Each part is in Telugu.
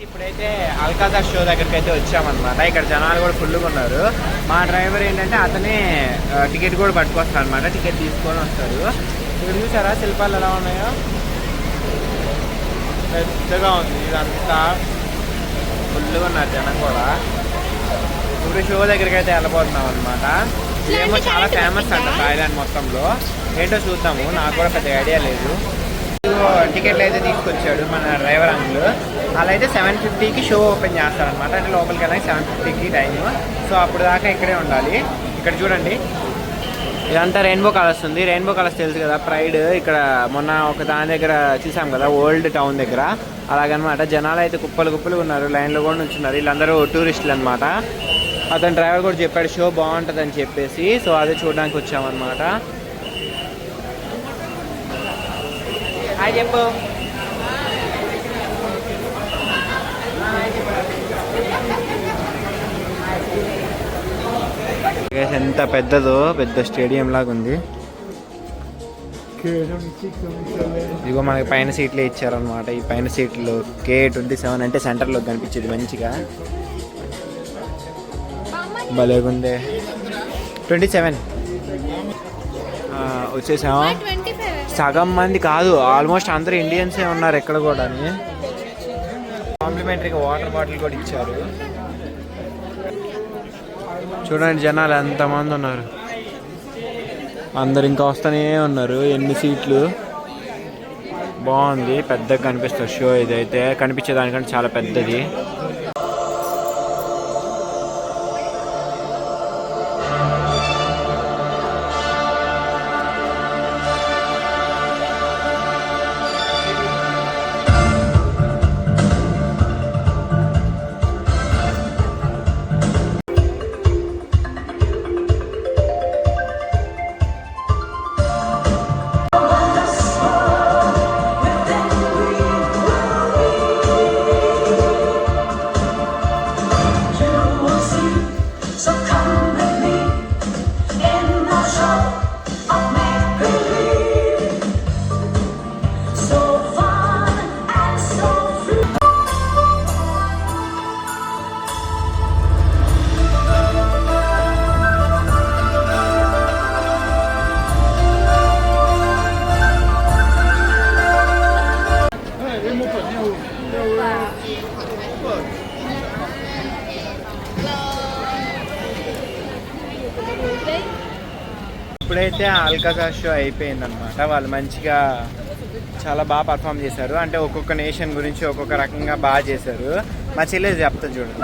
ఇప్పుడైతే అల్కాజార్ షో దగ్గరికి అయితే వచ్చామన్నమాట. ఇక్కడ జనాలు కూడా ఫుల్గా ఉన్నారు. మా డ్రైవర్ ఏంటంటే అతనే టికెట్ కూడా పట్టుకొస్తాడు అనమాట. టికెట్ తీసుకొని వస్తారు. ఇక్కడ చూసారా శిల్పాలు ఎలా ఉన్నాయో, పెద్దగా ఉంది. ఇదంతా ఫుల్గా ఉన్నారు జనం కూడా. ఇప్పుడు షో దగ్గరికి అయితే వెళ్ళబోతున్నాం అనమాట. ఇదేమో చాలా ఫేమస్ అంట థాయిలాండ్ మొత్తంలో. ఏంటో చూద్దాము, నాకు కూడా పెద్ద ఐడియా లేదు. టికెట్లు అయితే తీసుకొచ్చాడు మన డ్రైవర్ అంకుల్. అలా అయితే 7:50కి షో ఓపెన్ చేస్తారనమాట. అంటే లోపలికి వెళ్ళడానికి 7:50కి టైము. సో అప్పుడు దాకా ఇక్కడే ఉండాలి. ఇక్కడ చూడండి, ఇదంతా రెయిన్బో కలర్స్ ఉంది. రెయిన్బో కలర్స్ తెలుసు కదా, ప్రైడ్. ఇక్కడ మొన్న ఒక దాని దగ్గర చూసాం కదా, ఓల్డ్ టౌన్ దగ్గర. అలాగనమాట. జనాలు అయితే కుప్పలు ఉన్నారు, లైన్లో కూడా నుంచున్నారు. వీళ్ళందరూ టూరిస్టులు అనమాట. అతను డ్రైవర్ కూడా చెప్పాడు షో బాగుంటుందని చెప్పేసి. సో అదే చూడడానికి వచ్చామన్నమాట. హాయ్ చెప్పు. ఎంత పెద్దదో, పెద్ద స్టేడియం లాగా ఉంది. ఇదిగో మనకి పైన సీట్లే ఇచ్చారనమాట. ఈ పైన సీట్లు K27 అంటే సెంటర్లో కనిపించేది మంచిగా. భలేగుందే. 27 వచ్చేసాము. సగం మంది కాదు, ఆల్మోస్ట్ అందరూ ఇండియన్సే ఉన్నారు ఎక్కడ కూడా. కాంప్లిమెంటరీగా వాటర్ బాటిల్ కూడా ఇచ్చారు. చూడండి జనాలు ఎంతమంది ఉన్నారు. అందరు ఇంకా వస్తూనే ఉన్నారు. ఎన్ని సీట్లు. బాగుంది, పెద్దగా కనిపిస్తుంది షో. ఇదైతే కనిపించేదానికంటే చాలా పెద్దది. ఇప్పుడైతే అల్కాజార్ షో అయిపోయిందనమాట. వాళ్ళు మంచిగా చాలా బాగా పర్ఫామ్ చేశారు. అంటే ఒక్కొక్క నేషన్ గురించి ఒక్కొక్క రకంగా బాగా చేశారు. మా చెల్లెది చెప్తా చూడండి.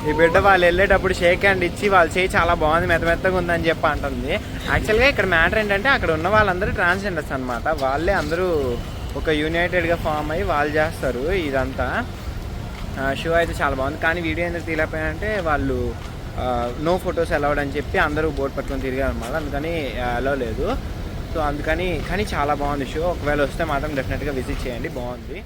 ఈ బిడ్డ వాళ్ళు వెళ్ళేటప్పుడు షేక్ హ్యాండ్ ఇచ్చి వాళ్ళ చేయి చాలా బాగుంది, మెత్తగా ఉందని చెప్పి అంటుంది. యాక్చువల్గా ఇక్కడ మ్యాటర్ ఏంటంటే అక్కడ ఉన్న వాళ్ళందరూ ట్రాన్స్జెండర్స్ అనమాట. వాళ్ళే అందరూ ఒక యునైటెడ్గా ఫామ్ అయ్యి వాళ్ళు చేస్తారు ఇదంతా. షో అయితే చాలా బాగుంది. కానీ వీడియో ఎందుకు తీయలేకపోయారంటే వాళ్ళు నో ఫొటోస్ అలౌడ్ అని చెప్పి అందరూ బోర్డు పట్టుకొని తిరిగారు అనమాట. అందుకని అలౌ లేదు. సో అందుకని కానీ చాలా బాగుంది షో. ఒకవేళ వస్తే మాత్రం డెఫినెట్గా విజిట్ చేయండి, బాగుంది.